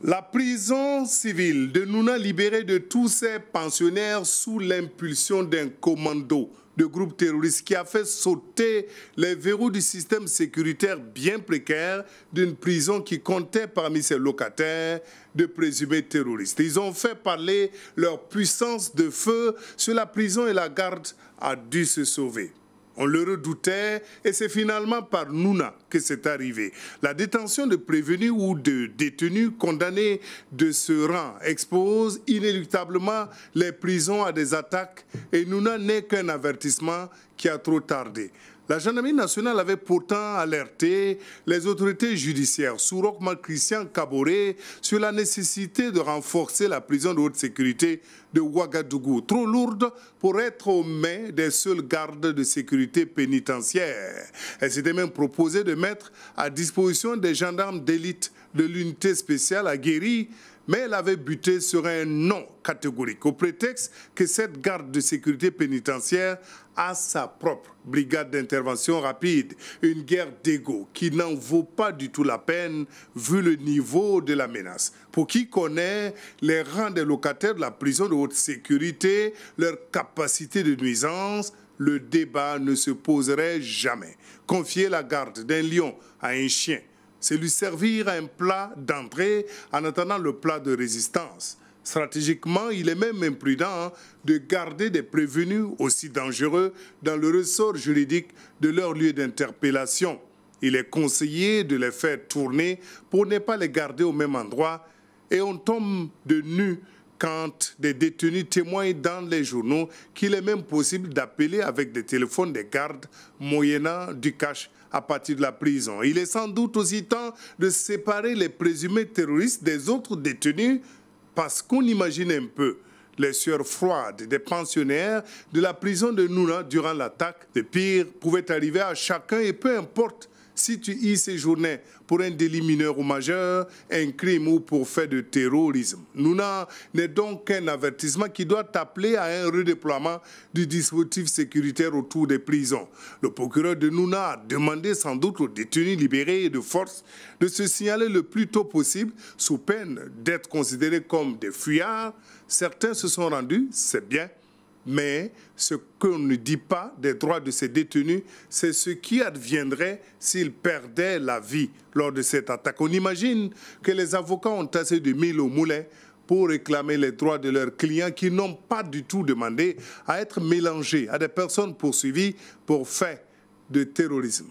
La prison civile de Nouna, libérée de tous ses pensionnaires sous l'impulsion d'un commando de groupe terroriste qui a fait sauter les verrous du système sécuritaire bien précaire d'une prison qui comptait parmi ses locataires de présumés terroristes. Ils ont fait parler leur puissance de feu sur la prison et la garde a dû se sauver. On le redoutait et c'est finalement par Nouna que c'est arrivé. La détention de prévenus ou de détenus condamnés de ce rang expose inéluctablement les prisons à des attaques et Nouna n'est qu'un avertissement qui a trop tardé. La gendarmerie nationale avait pourtant alerté les autorités judiciaires sous Rochma Christian Kaboré sur la nécessité de renforcer la prison de haute sécurité de Ouagadougou, trop lourde pour être aux mains des seuls gardes de sécurité pénitentiaire. Elle s'était même proposé de mettre à disposition des gendarmes d'élite de l'unité spéciale aguerrie, mais elle avait buté sur un non catégorique, au prétexte que cette garde de sécurité pénitentiaire a sa propre brigade d'intervention rapide, une guerre d'ego qui n'en vaut pas du tout la peine vu le niveau de la menace. Pour qui connaît les rangs des locataires de la prison de haute sécurité, leur capacité de nuisance, le débat ne se poserait jamais. Confier la garde d'un lion à un chien, c'est lui servir un plat d'entrée en attendant le plat de résistance. Stratégiquement, il est même imprudent de garder des prévenus aussi dangereux dans le ressort juridique de leur lieu d'interpellation. Il est conseillé de les faire tourner pour ne pas les garder au même endroit et on tombe de nu quand des détenus témoignent dans les journaux qu'il est même possible d'appeler avec des téléphones des gardes moyennant du cash à partir de la prison. Il est sans doute aussi temps de séparer les présumés terroristes des autres détenus parce qu'on imagine un peu les sueurs froides des pensionnaires de la prison de Nouna durant l'attaque. Le pire pouvait arriver à chacun et peu importe si tu y séjournais pour un délit mineur ou majeur, un crime ou pour fait de terrorisme. Nouna n'est donc qu'un avertissement qui doit appeler à un redéploiement du dispositif sécuritaire autour des prisons. Le procureur de Nouna a demandé sans doute aux détenus libérés de force de se signaler le plus tôt possible sous peine d'être considérés comme des fuyards. Certains se sont rendus, c'est bien. Mais ce qu'on ne dit pas des droits de ces détenus, c'est ce qui adviendrait s'ils perdaient la vie lors de cette attaque. On imagine que les avocats ont assez de mille au moulin pour réclamer les droits de leurs clients qui n'ont pas du tout demandé à être mélangés à des personnes poursuivies pour faits de terrorisme.